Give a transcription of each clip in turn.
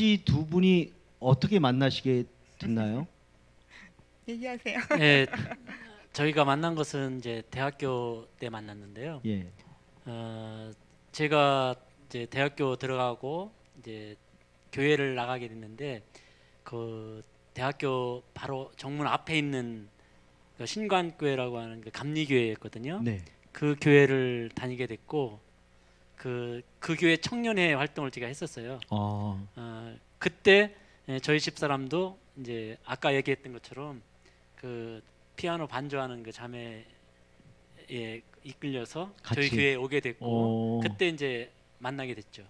혹시 두 분이 어떻게 만나시게 됐나요? 얘기하세요. 네, 저희가 만난 것은 이제 대학교 때 만났는데요. 예. 제가 이제 대학교 들어가고 이제 교회를 나가게 됐는데 그 대학교 바로 정문 앞에 있는 그 신관교회라고 하는 그 감리교회였거든요. 네. 그 교회를 다니게 됐고 그 교회 청년회 활동을 제가 했었어요. 그때 저희 집사람도 이제 아까 얘기했던 것처럼 그 피아노 반주하는 그 자매에 이끌려서 저희 같이. 교회에 오게 됐고 그때 이제 만나게 됐죠.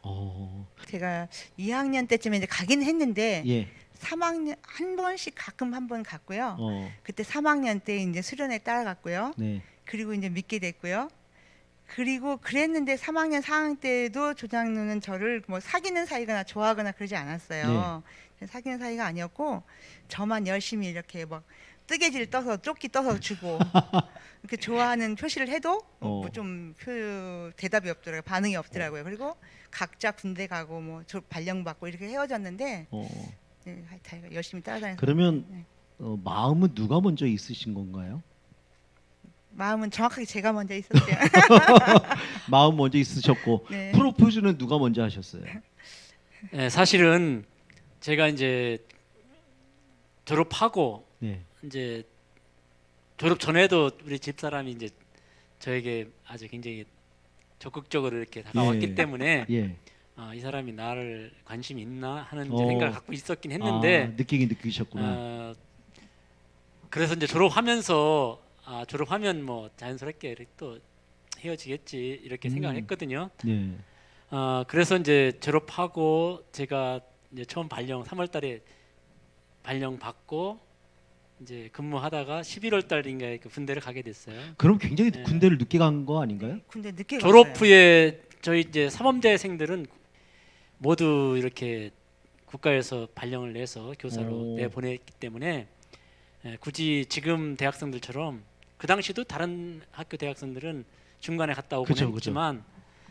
제가 2학년 때쯤에 이제 가긴 했는데 예. 3학년 한 번씩 가끔 한 번 갔고요. 그때 3학년 때 이제 수련회 따라갔고요. 네. 그리고 이제 믿게 됐고요. 그리고 그랬는데 3학년 4학년 때도 조장로는 저를 뭐 사귀는 사이거나 좋아하거나 그러지 않았어요. 사귀는 사이가 아니었고 저만 열심히 이렇게 막 뜨개질 떠서 조끼 떠서 주고 이렇게 좋아하는 표시를 해도 뭐 좀 대답이 없더라고요. 반응이 없더라고요. 그리고 각자 군대 가고 뭐 발령 받고 이렇게 헤어졌는데 네, 하여튼 열심히 따라다녔어요. 그러면 네. 마음은 누가 먼저 있으신 건가요? 마음은 정확하게 제가 먼저 있었어요. 마음 먼저 있으셨고 네. 프로포즈는 누가 먼저 하셨어요? 네, 사실은 제가 이제 졸업하고 네. 이제 졸업 전에도 우리 집사람이 이제 저에게 아주 굉장히 적극적으로 이렇게 다가왔기 예. 때문에 예. 이 사람이 나를 관심이 있나 하는 이제 어. 생각을 갖고 있었긴 했는데 느끼긴 느끼셨구나. 그래서 이제 졸업하면서 졸업하면 뭐 자연스럽게 이렇게 또 헤어지겠지 이렇게 생각을 했거든요. 네. 그래서 이제 졸업하고 제가 이제 처음 발령 3월달에 발령 받고 이제 근무하다가 11월 달인가에 그 군대를 가게 됐어요. 그럼 굉장히 네. 군대를 늦게 간 거 아닌가요? 군대 늦게 졸업 갔어요. 후에 저희 이제 사범대생들은 모두 이렇게 국가에서 발령을 내서 교사로 내보냈기 때문에 굳이 지금 대학생들처럼 그 당시도 다른 학교 대학생들은 중간에 갔다 오곤 그쵸, 했지만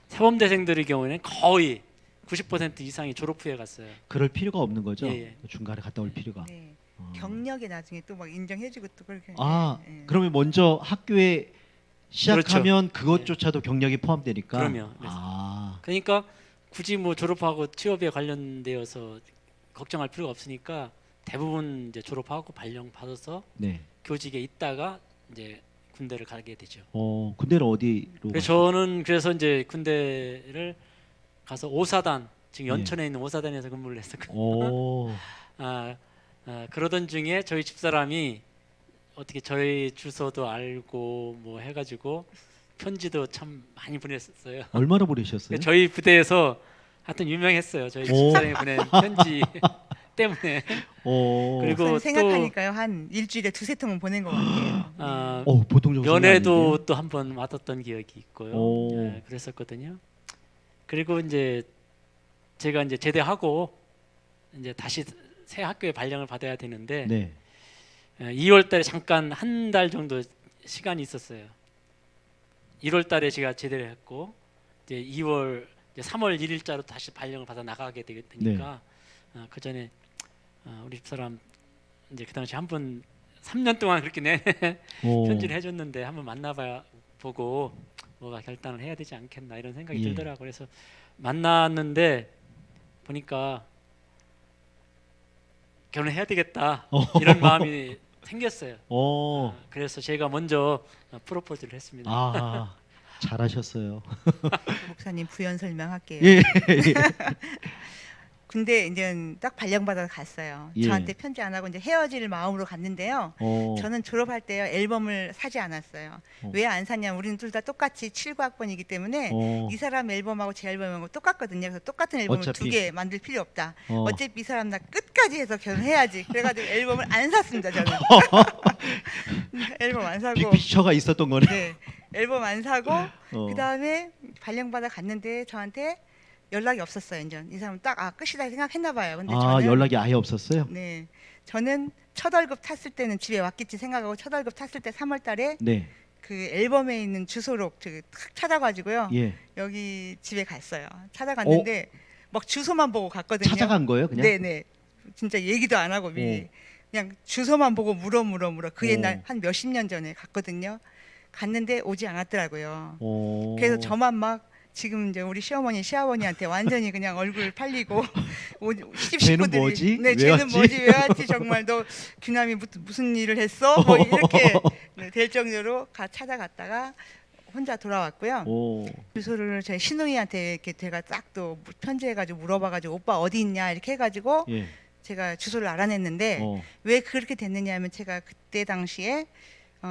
사범대생들의 경우에는 거의 90% 이상이 졸업 후에 갔어요. 그럴 필요가 없는 거죠. 예. 중간에 갔다 올 필요가. 네. 경력에 나중에 또 막 인정해주고 또 그렇게. 예. 그러면 먼저 학교에 시작하면 그렇죠. 그것조차도 경력이 포함되니까. 그럼요. 그러니까 굳이 뭐 졸업하고 취업에 관련되어서 걱정할 필요가 없으니까 대부분 이제 졸업하고 발령 받아서 네. 교직에 있다가 이제 군대를 가게 되죠. 군대는 어디로? 그래서 저는 그래서 이제 군대를 가서 오사단 지금 연천에 있는 오사단에서 근무를 했었거든요. 그러던 중에 저희 집사람이 어떻게 저희 주소도 알고 뭐 해가지고 편지도 참 많이 보냈었어요. 얼마나 보내셨어요? 저희 부대에서 하여튼 유명했어요. 저희 집사람이 보낸 편지 때문에. 그리고 생각하니까요 한 일주일에 두세 통은 보낸 것 같아요. 보통 정도. 연애도 또 한 번 맡았던 기억이 있고요. 그랬었거든요. 그리고 이제 제가 이제 제대하고 이제 다시 새 학교에 발령을 받아야 되는데 네. 2월달에 잠깐 한 달 정도 시간이 있었어요. 1월달에 제가 제대를 했고 이제 3월 1일자로 다시 발령을 받아 나가게 되니까 그 전에 우리 집사람 이제 그 당시 한 번 3년 동안 그렇게 편지를 해줬는데 한번 만나봐 보고 뭐가 결단을 해야 되지 않겠나 이런 생각이 들더라고요. 그래서 만났는데 보니까 결혼해야 되겠다 이런 마음이 생겼어요. 그래서 제가 먼저 프로포즈를 했습니다. 잘하셨어요. 목사님 부연 설명할게요. 예. 근데 이제 딱 발령받아서 갔어요. 예. 저한테 편지 안 하고 이제 헤어질 마음으로 갔는데요. 저는 졸업할 때 앨범을 사지 않았어요. 왜 안 샀냐면 우리는 둘 다 똑같이 79학번이기 때문에 이 사람 앨범하고 제 앨범하고 똑같거든요. 그래서 똑같은 앨범을 어차피. 두 개 만들 필요 없다. 어차피 이 사람 나 끝까지 해서 결혼해야지. 그래가지고 앨범을 안 샀습니다. 저는. 앨범 안 사고. 빅피처가 있었던 거네. 네. 앨범 안 사고 그 다음에 발령받아 갔는데 저한테 연락이 없었어요. 이제 이 사람은 딱 끝이다 생각했나 봐요. 근데 저는 연락이 아예 없었어요? 네, 저는 첫 월급 탔을 때는 집에 왔겠지 생각하고 첫 월급 탔을 때 3월달에 네. 그 앨범에 있는 주소로 탁 찾아가지고요. 예. 여기 집에 갔어요. 찾아갔는데 막 주소만 보고 갔거든요. 찾아간 거예요, 그냥? 네네. 진짜 얘기도 안 하고 미리 그냥 주소만 보고 물어. 그 옛날 한 몇십 년 전에 갔거든요. 갔는데 오지 않았더라고요. 그래서 저만 막 지금 이제 우리 시어머니한테 완전히 그냥 얼굴 팔리고 시집 쟤는 식구들이 뭐지? 네, 왜 쟤는 왔지? 뭐지? 왜 왔지? 정말 너 귀남이 무슨 일을 했어? 뭐 이렇게 네, 될 정도로 찾아갔다가 혼자 돌아왔고요. 주소를 제 시누이한테 이렇게 제가 딱 또 편지해가지고 물어봐가지고 오빠 어디 있냐 이렇게 해가지고 예. 제가 주소를 알아냈는데 왜 그렇게 됐느냐면 제가 그때 당시에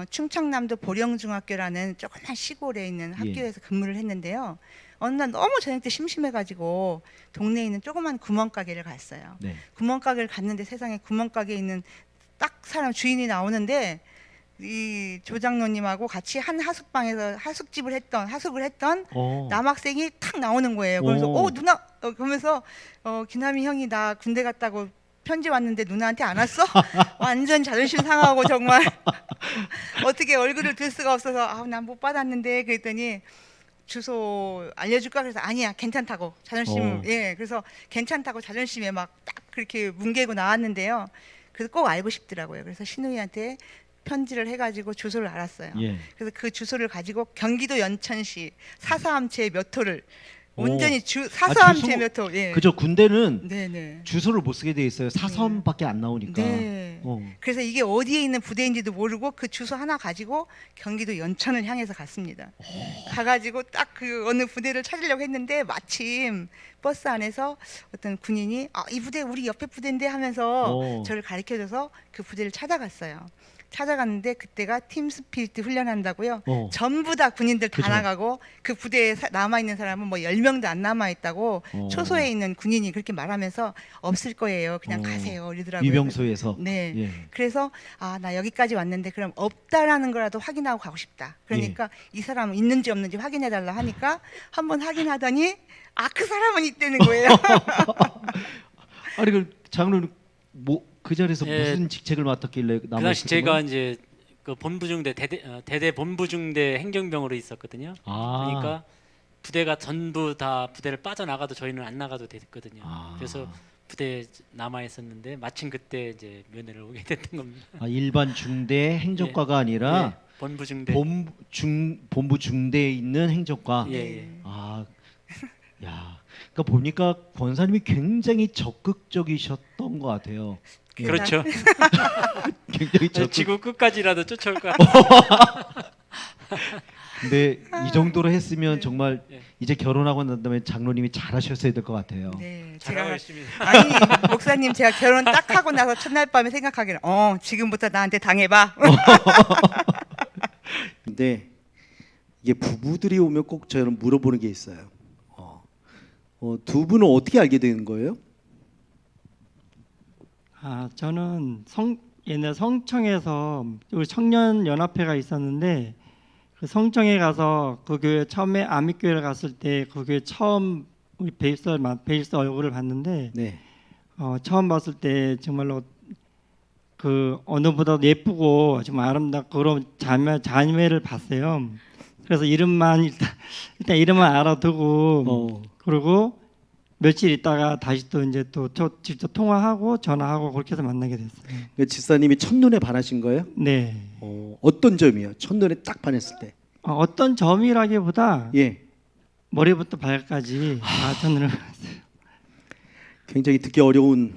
충청남도 보령중학교라는 조그만 시골에 있는 학교에서 근무를 했는데요. 어느 날 너무 저녁 때 심심해가지고 동네에 있는 조그만 구멍가게를 갔어요. 네. 구멍가게를 갔는데 세상에 구멍가게에 있는 딱 사람 주인이 나오는데 이 조장로님하고 같이 한 하숙방에서 하숙을 했던 남학생이 탁 나오는 거예요. 그래서 누나 그러면서 기남이 형이 나 군대 갔다고 편지 왔는데 누나한테 안 왔어? 완전 자존심 상하고 정말 어떻게 얼굴을 들 수가 없어서 난 못 받았는데 그랬더니 주소 알려줄까? 그래서 아니야 괜찮다고 자존심 그래서 괜찮다고 자존심에 막 딱 그렇게 뭉개고 나왔는데요. 그래서 꼭 알고 싶더라고요. 그래서 시누이한테 편지를 해가지고 주소를 알았어요. 그래서 그 주소를 가지고 경기도 연천시 사사암체 몇 호를 온전히 사사암체 몇 호. 그죠. 군대는 네네. 주소를 못 쓰게 돼 있어요. 사선밖에 안 나오니까. 네. 그래서 이게 어디에 있는 부대인지도 모르고 그 주소 하나 가지고 경기도 연천을 향해서 갔습니다. 가가지고 딱 그 어느 부대를 찾으려고 했는데 마침 버스 안에서 어떤 군인이 이 부대 우리 옆에 부대인데 하면서 저를 가르쳐줘서 그 부대를 찾아갔어요. 찾아갔는데 그때가 팀스피릿 훈련한다고요. 전부 다 군인들 다 나가고 그 부대에 남아있는 사람은 뭐 10명도 안 남아있다고 초소에 있는 군인이 그렇게 말하면서 없을 거예요. 그냥 가세요. 이러더라고요. 위병소에서. 네. 그래서 나 여기까지 왔는데 그럼 없다라는 거라도 확인하고 가고 싶다. 그러니까 이 사람은 있는지 없는지 확인해달라 하니까 한번 확인하더니 그 사람은 있다는 거예요. 아니 그 장로는 그 자리에서 무슨 직책을 맡았길래 그 당시 제가 이제 그 본부중대 대대 본부중대 행정병으로 있었거든요. 그러니까 부대가 전부 다 부대를 빠져나가도 저희는 안 나가도 됐거든요. 그래서 부대에 남아 있었는데 마침 그때 이제 면회를 오게 됐던 겁니다. 일반 중대 행정과가 아니라 본부중대 본부 중대에 있는 행정과. 야, 그러니까 보니까 권사님이 굉장히 적극적이셨던 것 같아요. 그렇죠. 굉장히 지구 끝까지라도 쫓아올 것 같아요. 근데 이 정도로 했으면 정말 이제 결혼하고 난 다음에 장로님이 잘하셨어야 될 것 같아요. 네, 제가 열심히. 아니 목사님 제가 결혼 딱 하고 나서 첫날 밤에 생각하기는 지금부터 나한테 당해봐. 근데 이게 부부들이 오면 꼭 저는 물어보는 게 있어요. 두 분은 어떻게 알게 된 거예요? 저는 옛날 성청에서 우리 청년 연합회가 있었는데 그 성청에 가서 그 교회 처음에 아미교회를 갔을 때 그 교회 처음 우리 베이스 얼굴을 봤는데 처음 봤을 때 정말로 그 어느보다 예쁘고 정말 아름답고 그런 자매를 봤어요. 그래서 이름만 일단 이름만 알아두고 그리고 며칠 있다가 다시 또 이제 또 직접 통화하고 전화하고 그렇게 해서 만나게 됐어요. 집사님이 첫눈에 반하신 거예요? 네. 어떤 점이요? 첫눈에 딱 반했을 때. 어떤 점이라기보다 머리부터 발까지 첫눈에 반했어요. 굉장히 듣기 어려운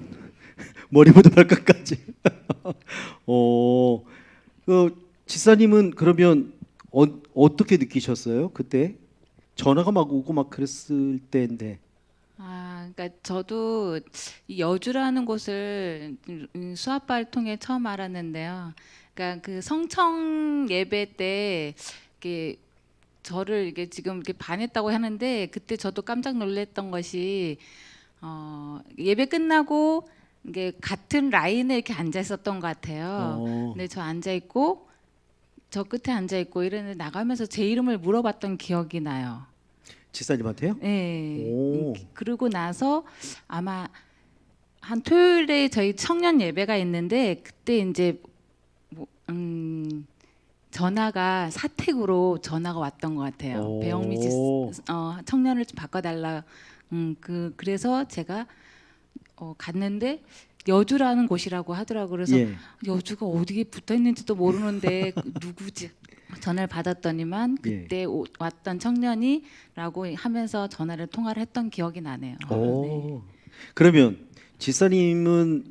머리부터 발끝까지. 집사님은 그러면 어떻게 느끼셨어요? 그때 전화가 막 오고 막 그랬을 때인데. 그러니까 저도 이 여주라는 곳을 수아빠를 통해 처음 알았는데요. 그러니까 그 성청 예배 때 이렇게 저를 이게 지금 이렇게 반했다고 하는데 그때 저도 깜짝 놀랐던 것이 예배 끝나고 이게 같은 라인에 이렇게 앉아 있었던 것 같아요. 근데 저 앉아 있고 저 끝에 앉아 있고 이랬는데 나가면서 제 이름을 물어봤던 기억이 나요. 집사님한테요? 네. 그러고 나서 아마 한 토요일에 저희 청년 예배가 있는데 그때 이제 전화가 사택으로 전화가 왔던 것 같아요. 배영미 청년을 좀 바꿔달라 그래서 제가 갔는데 여주라는 곳이라고 하더라고. 그래서 예. 여주가 어디에 붙어 있는지도 모르는데 누구지? 전화를 받았더니만 예. 그때 왔던 청년이라고 하면서 통화를 했던 기억이 나네요. 네. 오. 그러면 지사님은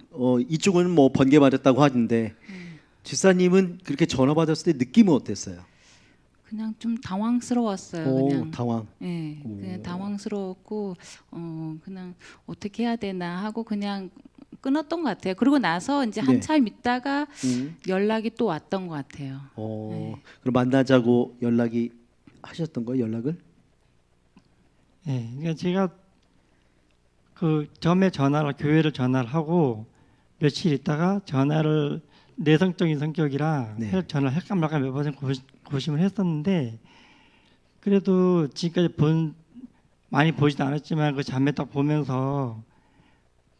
이쪽은 뭐 번개 맞았다고 하는데 지사님은 그렇게 전화 받았을 때 느낌은 어땠어요? 그냥 좀 당황스러웠어요. 오, 그냥 당황. 예, 오. 그냥 당황스러웠고 그냥 어떻게 해야 되나 하고 그냥 끊었던 것 같아요. 그리고 나서 이제 네. 한참 있다가 음. 연락이 또 왔던 것 같아요. 네. 그럼 만나자고 연락이 하셨던 거예요? 연락을? 예, 그러니까 제가 그 처음에 교회를 전화를 하고 며칠 있다가 전화를 내성적인 성격이라 네. 전화를 할까 말까 몇 번 고심을 했었는데 그래도 지금까지 많이 보지도 않았지만 그 자매 딱 보면서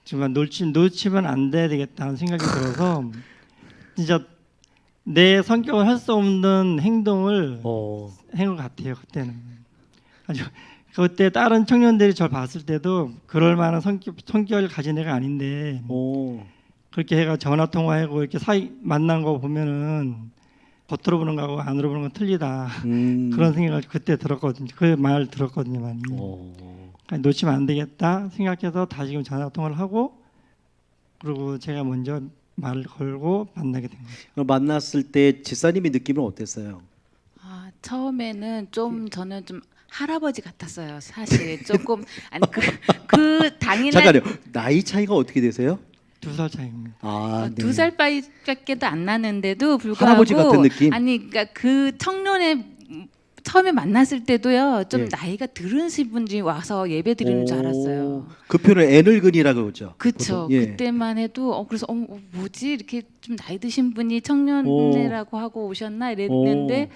정말 놓치면 안 돼야 되겠다는 생각이 들어서 진짜 내 성격을 할 수 없는 행동을 한 것 같아요. 그때는 아주 그때 다른 청년들이 저를 봤을 때도 그럴 만한 성격을 가진 애가 아닌데 그렇게 해가 전화 통화하고 이렇게 만난 거 보면은 겉으로 보는 거하고 안으로 보는 건 틀리다 그런 생각을 그때 들었거든요. 그 말 들었거든요, 많이. 그러니까 놓치면 안 되겠다 생각해서 다시금 전화 통화를 하고 그리고 제가 먼저 말을 걸고 만나게 된 거죠. 그럼 만났을 때 지사님의 느낌은 어땠어요? 처음에는 저는 좀 할아버지 같았어요. 사실 조금 아니 그 당일날 잠깐요. 나이 차이가 어떻게 되세요? 2살 차이입니다. 네. 2살밖에도 안 나는데도 불구하고 할아버지 같은 느낌? 아니 그러니까 그 청년의 처음에 만났을 때도요 좀 예. 나이가 들으신 분들이 와서 예배 드리는 줄 알았어요. 그 표현을 애늙은이라고 그러죠. 그렇죠. 보통. 예. 그때만 해도 그래서 뭐지 이렇게 좀 나이 드신 분이 청년이라고 하고 오셨나 이랬는데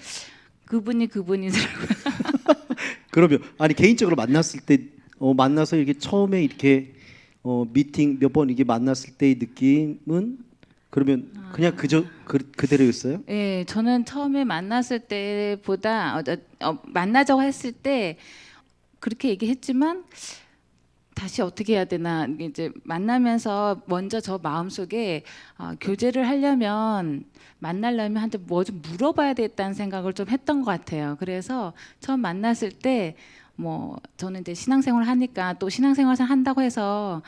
그분이더라고요. 그러면 아니 개인적으로 만났을 때 만나서 이렇게 처음에 이렇게 미팅 몇 번 이게 만났을 때의 느낌은 그러면 그냥 그대로였어요? 예, 저는 처음에 만났을 때보다 만나자고 했을 때 그렇게 얘기했지만 다시 어떻게 해야 되나 이제 만나면서 먼저 저 마음속에 교제를 하려면 만나려면 한테 뭐 좀 물어봐야 되겠다는 생각을 좀 했던 것 같아요. 그래서 처음 만났을 때 뭐 저는 이제 신앙생활을 하니까 또 신앙생활을 한다고 해서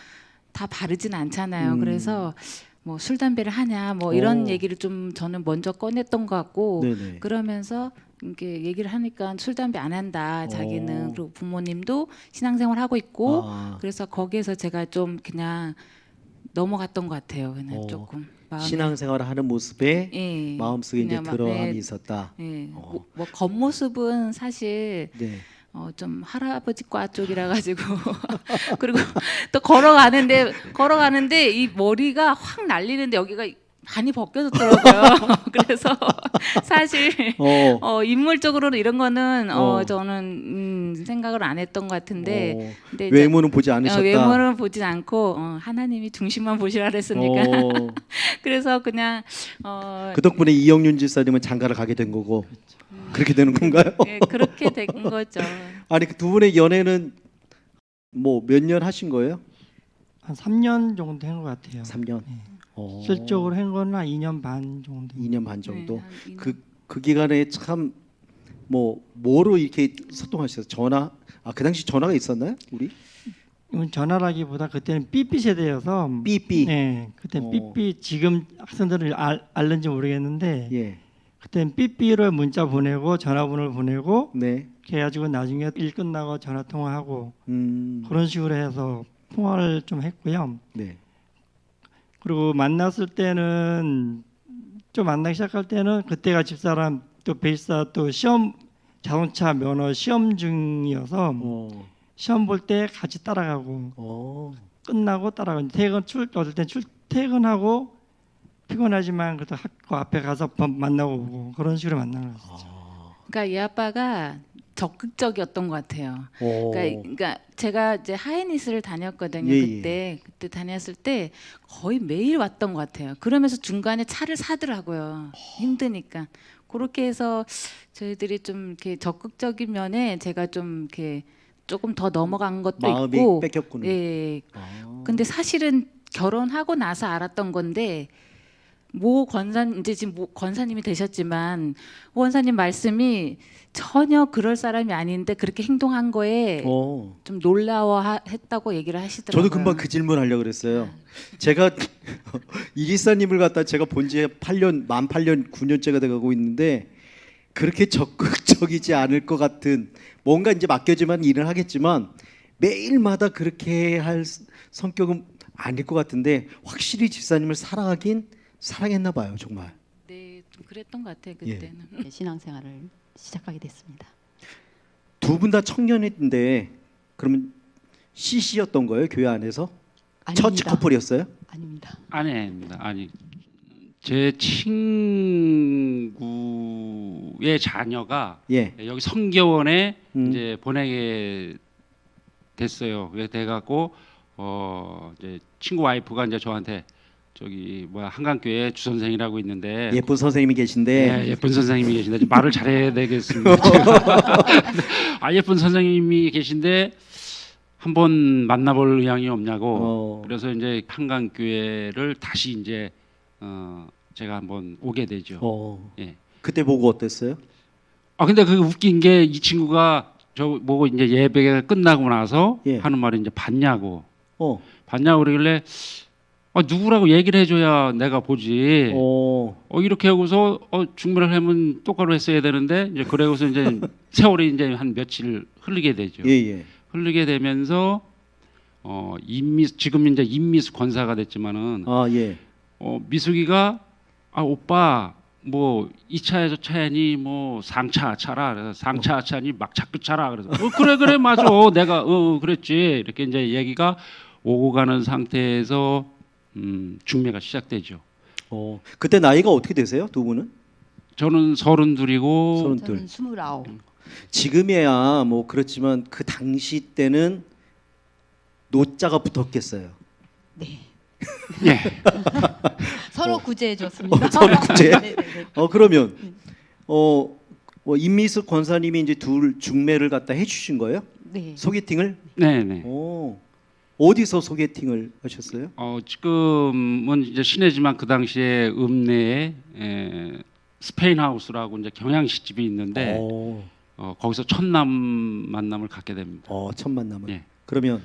다 바르진 않잖아요. 그래서 뭐 술 담배를 하냐 뭐 이런 얘기를 좀 저는 먼저 꺼냈던 것 같고 네네. 그러면서 이렇게 얘기를 하니까 술 담배 안 한다 자기는 그리고 부모님도 신앙생활 하고 있고 그래서 거기에서 제가 좀 그냥 넘어갔던 것 같아요. 그냥 조금 마음에. 신앙생활을 하는 모습에 예, 마음속에 이제 그냥 들어함이 있었다. 예, 뭐 겉모습은 사실 네. 좀 할아버지과 쪽이라 가지고 그리고 또 걸어가는데 이 머리가 확 날리는데 여기가 많이 벗겨졌더라고요. 그래서 사실 인물적으로는 이런 거는 저는 생각을 안 했던 것 같은데 근데 이제 외모는 보지 않으셨다. 외모는 보진 않고 하나님이 중심만 보시라 그랬으니까 그래서 그냥 그 덕분에 이영륜 지사님은 장가를 가게 된 거고 그렇게 되는 건가요? 네, 그렇게 된 거죠. 아니 그 두 분의 연애는 뭐 몇 년 하신 거예요? 한 3년 정도 한 것 같아요. 3년. 실적으로 한 거는 한 2년 반 정도. 2년 반 정도. 네, 한 2년. 그 기간에 참 뭐로 이렇게 소통하셨어요? 전화? 그 당시 전화가 있었나요? 우리? 이건 전화라기보다 그때는 삐삐 세대여서 삐삐. 네, 그때는 삐삐 지금 학생들은 알는지 모르겠는데 예. 그때는 삐삐로 문자 보내고 전화번호를 보내고 네. 그래가지고 나중에 일 끝나고 전화 통화하고 음. 그런 식으로 해서 통화를 좀 했고요. 네. 그리고 만났을 때는 좀 만나기 시작할 때는 그때가 집사람 또 베이사 또 시험 자동차 면허 시험 중이어서 시험 볼 때 같이 따라가고 끝나고 따라가고 어떨 땐 출퇴근하고 피곤하지만 그래도 학교 앞에 가서 만나고 오고 그런 식으로 만나는 거죠. 그러니까 이 아빠가 적극적이었던 것 같아요. 그러니까 제가 이제 하이니스를 다녔거든요. 예, 그때 다녔을 때 거의 매일 왔던 것 같아요. 그러면서 중간에 차를 사더라고요. 힘드니까 그렇게 해서 저희들이 좀 이렇게 적극적인 면에 제가 좀 이렇게 조금 더 넘어간 것도 마음이 있고. 뺏겼군요. 예. 아. 근데 사실은 결혼하고 나서 알았던 건데 모 권사님 이제 지금 모 권사님이 되셨지만 모 권사님 말씀이 전혀 그럴 사람이 아닌데 그렇게 행동한 거에 좀 놀라워했다고 얘기를 하시더라고요. 저도 금방 그 질문 하려고 그랬어요. 제가 이리사님을 갖다 제가 본 지 8년, 만 8년, 9년째가 돼가고 있는데 그렇게 적극적이지 않을 것 같은 뭔가 이제 맡겨지만 일을 하겠지만 매일마다 그렇게 할 성격은 아닐 것 같은데 확실히 집사님을 사랑했나 봐요, 정말. 네, 좀 그랬던 것 같아요 예. 그때는. 신앙생활을 시작하게 됐습니다. 두 분 다 청년인데 그러면 CC였던 거예요, 교회 안에서? 처치 아닙니다. 커플이었어요? 아닙니다. 아닙니다. 아니 제 친구의 자녀가 예. 여기 성교원에 음. 이제 보내게 됐어요. 그래 돼갖고 이제 친구 와이프가 이제 저한테 저기 뭐야 한강교회 주선생이라고 있는데 예쁜 선생님이 계신데 예쁜 선생님이 계신데 말을 잘해야 되겠습니다. 제가. 예쁜 선생님이 계신데 한번 만나볼 의향이 없냐고. 그래서 이제 한강교회를 다시 이제 제가 한번 오게 되죠. 예. 그때 보고 어땠어요? 근데 그 웃긴 게 이 친구가 저 보고 이제 예배가 끝나고 나서 예. 하는 말이 이제 봤냐고. 어. 봤냐고 그러길래 누구라고 얘기를 해줘야 내가 보지. 이렇게 하고서 중매를 하면 똑바로 했어야 되는데 이제 그러고서 이제 세월이 이제 한 며칠 흐르게 되죠. 예. 흐르게 되면서 지금 이제 임미숙 권사가 됐지만은 예. 미숙이가 오빠 뭐 2차에서 차야니 뭐 3차 차라. 그래서 3차 차니 막차 끝차라. 그래서 그래 맞아. 내가 그랬지. 이렇게 이제 얘기가 오고 가는 상태에서 중매가 시작되죠. 그때 나이가 어떻게 되세요, 두 분은? 저는 32이고 저는 29. 지금이야 뭐 그렇지만 그 당시 때는 노자가 붙었겠어요. 네. 예. 서로 구제해 줬습니다. 서로 구제? 네, 네, 네. 그러면 임미숙 권사님이 이제 둘 중매를 갖다 해주신 거예요? 네. 소개팅을? 네네. 어디서 소개팅을 하셨어요? 지금은 이제 시내지만 그 당시에 읍내에 스페인 하우스라고 이제 경양식집이 있는데 거기서 첫 만남을 갖게 됩니다. 첫 만남을. 예. 그러면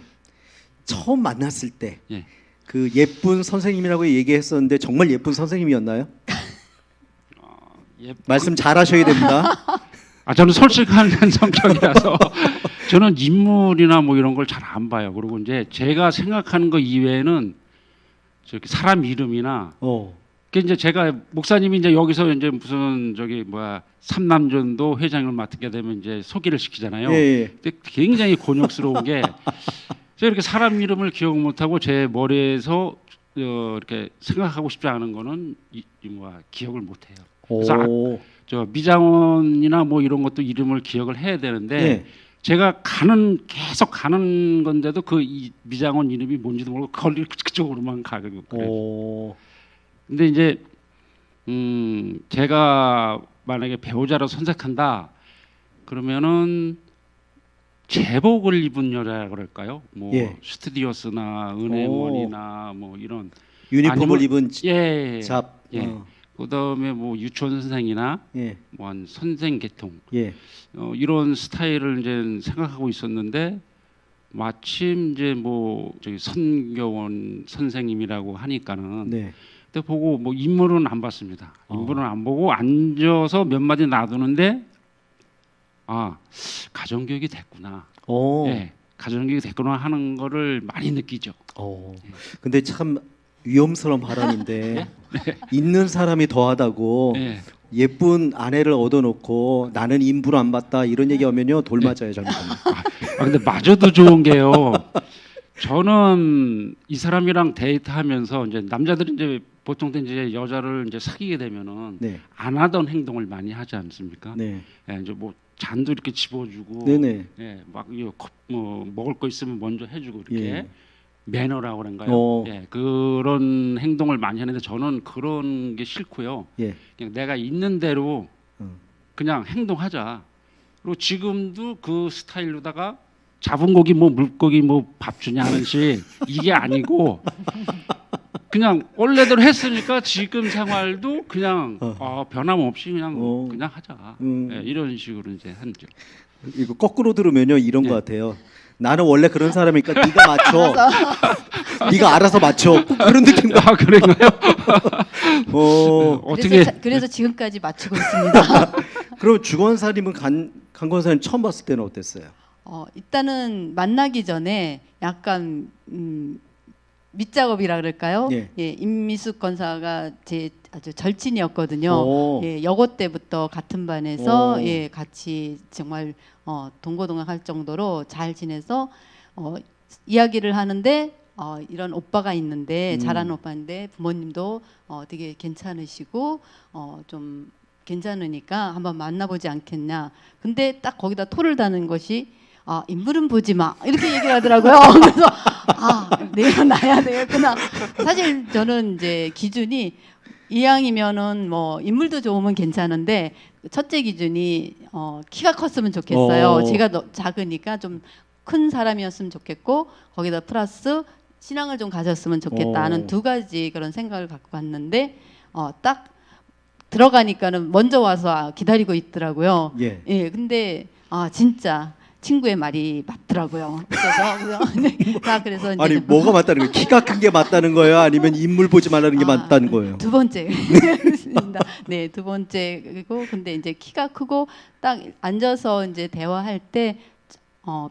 처음 만났을 때 예. 그 예쁜 선생님이라고 얘기했었는데 정말 예쁜 선생님이었나요? 말씀 잘하셔야 됩니다. 저는 솔직한 성격이라서 저는 인물이나 뭐 이런 걸 잘 안 봐요. 그리고 이제 제가 생각하는 거 이외에는 저기 사람 이름이나 그 이제 제가 목사님이 이제 여기서 이제 무슨 저기 뭐야 삼남전도 회장을 맡게 되면 이제 소개를 시키잖아요. 예. 근데 굉장히 곤욕스러운 게 제가 이렇게 사람 이름을 기억 못하고 제 머리에서 이렇게 생각하고 싶지 않은 거는 기억을 못해요. 그래서 저 미장원이나 뭐 이런 것도 이름을 기억을 해야 되는데 예. 제가 계속 가는 건데도 이 미장원 이름이 뭔지도 모르고 그쪽으로만 가고 그래요. 근데 이제 제가 만약에 배우자로 선택한다 그러면은 제복을 입은 여자 그럴까요? 뭐 예. 스튜디오스나 은행원이나 뭐 이런 유니폼을 아니면- 입은 예. 잡. 예. 그다음에 뭐 유치원 선생이나 예. 뭐 한 선생 계통 예. 이런 스타일을 이제 생각하고 있었는데 마침 이제 뭐 저기 선교원 선생님이라고 하니까는 네. 그때 보고 뭐 인물은 안 봤습니다. 인물은 안 보고 앉아서 몇 마디 놔두는데 가정교육이 됐구나. 예, 가정교육이 됐구나 하는 거를 많이 느끼죠. 근데 참 위험스러운 발언인데 있는 사람이 더하다고 예. 예쁜 아내를 얻어놓고 나는 인부를 안 봤다 이런 얘기하면요 돌 맞아요 잘못하면. 근데 마저도 좋은 게요. 저는 이 사람이랑 데이트하면서 이제 남자들이 이제 보통 이제 여자를 이제 사귀게 되면은 네. 안 하던 행동을 많이 하지 않습니까? 네. 예, 이제 뭐 잔도 이렇게 집어주고, 네네. 예, 막 뭐 먹을 거 있으면 먼저 해주고 이렇게 예. 매너라고 그런가요? 예, 그런 행동을 많이 하는데 저는 그런 게 싫고요. 예. 그냥 내가 있는 대로 음. 그냥 행동하자. 그리고 지금도 그 스타일로다가 잡은 고기 뭐 물고기 뭐 밥 주냐 하는 식 이게 아니고 그냥 원래대로 했으니까 지금 생활도 그냥 변함없이 그냥 하자. 예, 이런 식으로 이제 하죠. 이거 거꾸로 들으면요 이런 예. 것 같아요. 나는 원래 그런 사람이니까 네가 맞춰. 네가 알아서 맞춰. 꼭 그런 느낌. 아 그런가요? 어떻게? 그래서 지금까지 맞추고 있습니다. 그럼 주권사님은 강권사님 처음 봤을 때는 어땠어요? 일단은 만나기 전에 약간 밑작업이라 그럴까요? 예. 예, 임미숙 권사가 제 아주 절친이었거든요. 오. 예, 여고 때부터 같은 반에서 오. 예, 같이 정말 동고동락할 정도로 잘 지내서 이야기를 하는데 이런 오빠가 있는데 잘하는 오빠인데 부모님도 되게 괜찮으시고 좀 괜찮으니까 한번 만나보지 않겠냐. 근데 딱 거기다 토를 다는 것이 인물은 보지 마 이렇게 얘기를 하더라고요. 그래서 내가 나야 되겠구나. 사실 저는 이제 기준이 이왕이면은 뭐 인물도 좋으면 괜찮은데 첫째 기준이 키가 컸으면 좋겠어요. 제가 작으니까 좀 큰 사람이었으면 좋겠고 거기다 플러스 신앙을 좀 가졌으면 좋겠다 하는 두 가지 그런 생각을 갖고 갔는데 딱 들어가니까는 먼저 와서 기다리고 있더라고요. 예. 예, 근데 진짜 친구의 말이 맞더라고요. 그래서 이제 아니 뭐가 맞다는 거예요? 키가 큰 게 맞다는 거예요? 아니면 인물 보지 말라는 게 맞다는 거예요? 두 번째. 네, 두 번째고 근데 이제 키가 크고 딱 앉아서 이제 대화할 때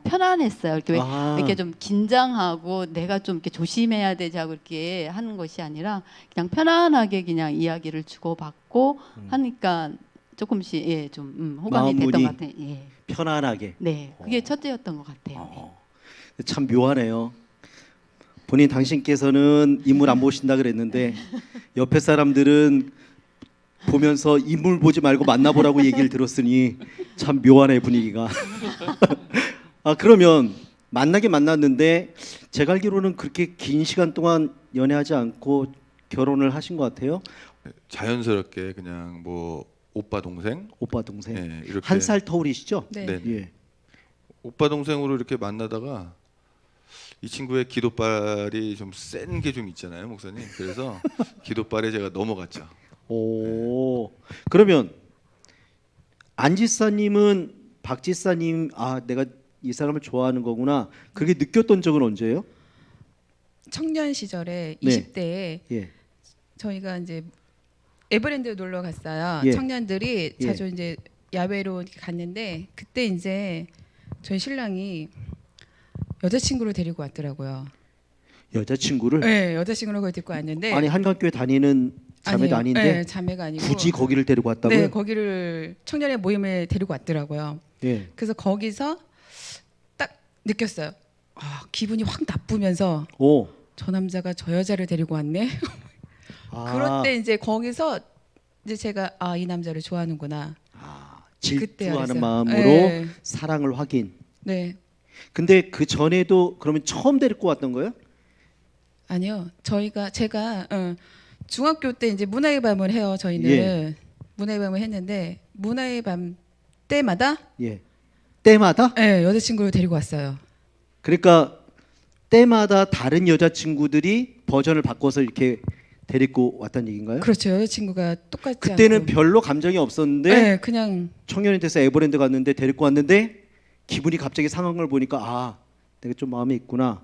편안했어요. 이렇게, 이렇게 좀 긴장하고 내가 좀 이렇게 조심해야 되지 하고 이렇게 하는 것이 아니라 그냥 편안하게 그냥 이야기를 주고받고 하니까 조금씩 좀 호감이 됐던 것 같아요. 예. 편안하게. 네, 그게 첫째였던 것 같아요. 참 묘하네요. 본인 당신께서는 인물 안 보신다 그랬는데 옆에 사람들은 보면서 인물 보지 말고 만나보라고 얘기를 들었으니 참 묘하네 분위기가. 그러면 만나긴 만났는데 제가 알기로는 그렇게 긴 시간 동안 연애하지 않고 결혼을 하신 것 같아요. 자연스럽게 그냥 뭐 오빠 동생, 예, 이렇게 한 살 터울이시죠? 네. 예. 오빠 동생으로 이렇게 만나다가 이 친구의 기도발이 좀 센 게 좀 있잖아요, 목사님. 그래서 기도발에 제가 넘어갔죠. 오. 그러면 안지사님은 박지사님 내가 이 사람을 좋아하는 거구나. 그렇게 느꼈던 적은 언제예요? 청년 시절에 네. 20대에 예. 저희가 이제 에버랜드 놀러 갔어요. 예. 청년들이 예. 자주 이제 야외로 이렇게 갔는데 그때 이제 저희 신랑이 여자친구를 데리고 왔더라고요. 여자친구를? 네, 여자친구를 거기 데리고 왔는데 아니 한강교회 다니는 자매도 아니에요. 아닌데 네, 자매가 아니고 굳이 거기를 데리고 왔다고요? 네, 거기를 청년의 모임에 데리고 왔더라고요. 예. 그래서 거기서 딱 느꼈어요. 기분이 확 나쁘면서 저 남자가 저 여자를 데리고 왔네. 그럴 때 이제 거기서 이제 제가 이 남자를 좋아하는구나. 질투하는 마음으로 네. 사랑을 확인. 네. 근데 그 전에도 그러면 처음 데리고 왔던 거예요? 아니요. 제가 중학교 때 이제 문화의 밤을 해요. 저희는 예. 문화의 밤을 했는데 문화의 밤 때마다 때마다? 네, 여자친구를 데리고 왔어요. 그러니까 때마다 다른 여자친구들이 버전을 바꿔서 이렇게 데리고 왔다는 얘기인가요? 그렇죠. 여자친구가 똑같지 그때는 않고. 별로 감정이 없었는데 네, 그냥 청년이 돼서 에버랜드 갔는데 데리고 왔는데 기분이 갑자기 상한 걸 보니까 내가 좀 마음에 있구나.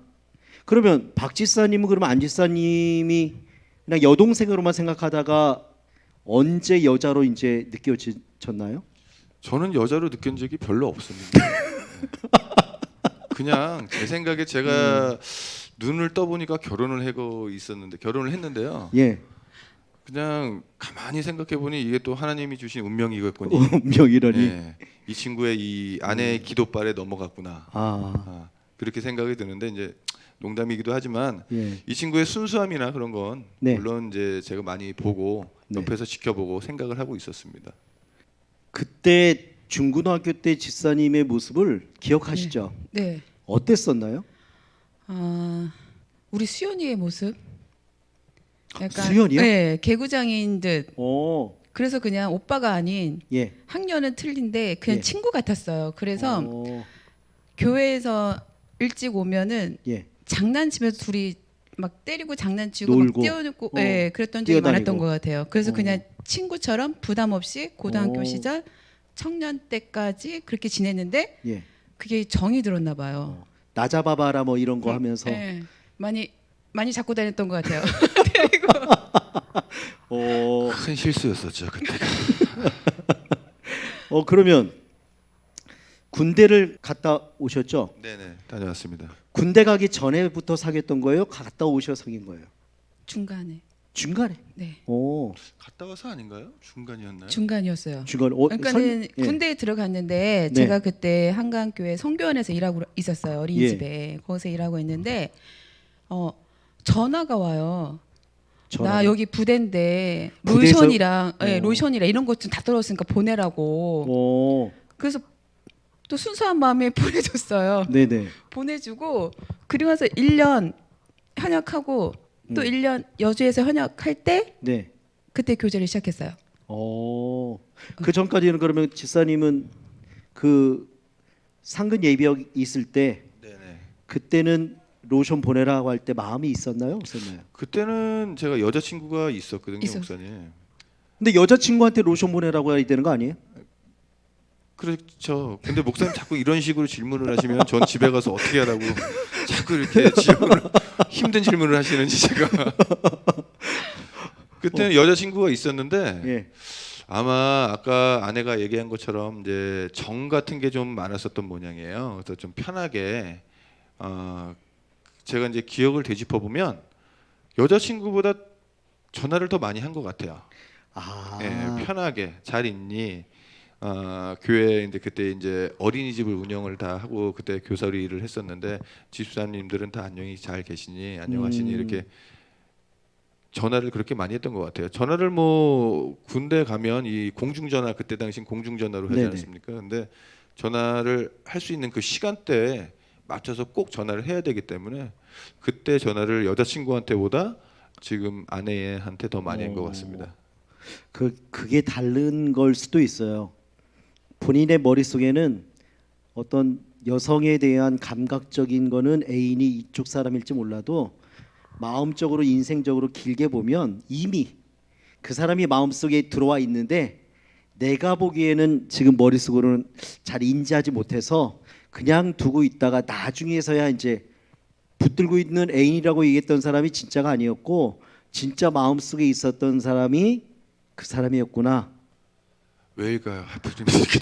그러면 박 지사님은 그러면 안 지사님이 그냥 여동생으로만 생각하다가 언제 여자로 이제 느껴졌나요? 저는 여자로 느낀 적이 별로 없습니다. 그냥 제 생각에 제가 눈을 떠보니까 결혼을 했는데요. 예. 그냥 가만히 생각해 보니 이게 또 하나님이 주신 운명이겠거니. 운명이라니. 예, 이 친구의 이 아내의 기도발에 넘어갔구나. 그렇게 생각이 드는데 이제 농담이기도 하지만 이 친구의 순수함이나 그런 건 물론 이제 제가 많이 보고 옆에서 지켜보고 생각을 하고 있었습니다. 그때 중고등학교 때 지사님의 모습을 기억하시죠? 네. 어땠었나요? 우리 수연이의 모습. 약간, 수연이요? 네, 개구장인 듯. 그래서 그냥 오빠가 아닌 학년은 틀린데 그냥 친구 같았어요. 그래서 교회에서 일찍 오면은 예. 장난치면서 둘이 막 때리고 장난치고 놀고. 막 뛰어놀고 예, 그랬던 적이 뛰어다니고. 많았던 것 같아요. 그래서 그냥 친구처럼 부담 없이 고등학교 어. 시절 청년 때까지 그렇게 지냈는데 예. 그게 정이 들었나 봐요. 나 잡아봐라 뭐 이런 거 하면서. 예, 많이 잡고 다녔던 것 같아요. 큰 실수였었죠 그때가. 그러면 군대를 갔다 오셨죠? 네네 다녀왔습니다. 군대 가기 전에부터 사귀었던 거예요? 갔다 오셔서 사귄 거예요? 중간에. 중간에. 네. 오. 갔다 와서 아닌가요? 중간이었나요? 중간이었어요. 중간. 그러니까는 예. 군대에 들어갔는데 네. 제가 그때 한강교회 성교원에서 일하고 있었어요. 예. 어린이집에. 거기서 일하고 있는데 전화가 와요. 전화가? 나 여기 부대인데 부대에서? 로션이랑 로션이랑 이런 것 좀 다 떨어졌으니까 보내라고. 오. 그래서 또 순수한 마음에 보내줬어요. 네네. 보내주고 그리고 나서 1년 현역하고 또 1년 여주에서 현역할 때 네. 그때 교제를 시작했어요. 그 전까지는 그러면 집사님은 그 상근 예비역 있을 때 네네. 그때는 로션 보내라고 할 때 마음이 있었나요? 없었나요? 그때는 제가 여자친구가 있었거든요, 있었어요. 목사님. 근데 여자친구한테 로션 보내라고 해야 되는 거 아니에요? 그렇죠. 근데 목사님 자꾸 이런 식으로 질문을 하시면 전 집에 가서 어떻게 하라고 자꾸 이렇게 힘든 질문을 하시는지 제가 그때는 여자친구가 있었는데 예. 아마 아까 아내가 얘기한 것처럼 이제 정 같은 게 좀 많았었던 모양이에요. 그래서 좀 편하게 제가 이제 기억을 되짚어 보면 여자친구보다 전화를 더 많이 한 것 같아요. 예, 편하게 잘 있니? 교회 이제 그때 이제 어린이집을 운영을 다 하고 그때 교사로 일을 했었는데 집사님들은 다 안녕히 잘 계시니 안녕하시니 이렇게 전화를 그렇게 많이 했던 것 같아요. 전화를 뭐 군대 가면 이 공중전화 그때 당시 공중전화로 하지 네네. 않습니까? 근데 전화를 할 수 있는 그 시간대에 맞춰서 꼭 전화를 해야 되기 때문에 그때 전화를 여자친구한테보다 지금 아내한테 더 많이 한 것 같습니다. 그게 다른 걸 수도 있어요. 본인의 머릿속에는 어떤 여성에 대한 감각적인 거는 애인이 이쪽 사람일지 몰라도 마음적으로 인생적으로 길게 보면 이미 그 사람이 마음속에 들어와 있는데 내가 보기에는 지금 머릿속으로는 잘 인지하지 못해서 그냥 두고 있다가 나중에서야 이제 붙들고 있는 애인이라고 얘기했던 사람이 진짜가 아니었고 진짜 마음속에 있었던 사람이 그 사람이었구나. 왜일까요? 하필이면 이렇게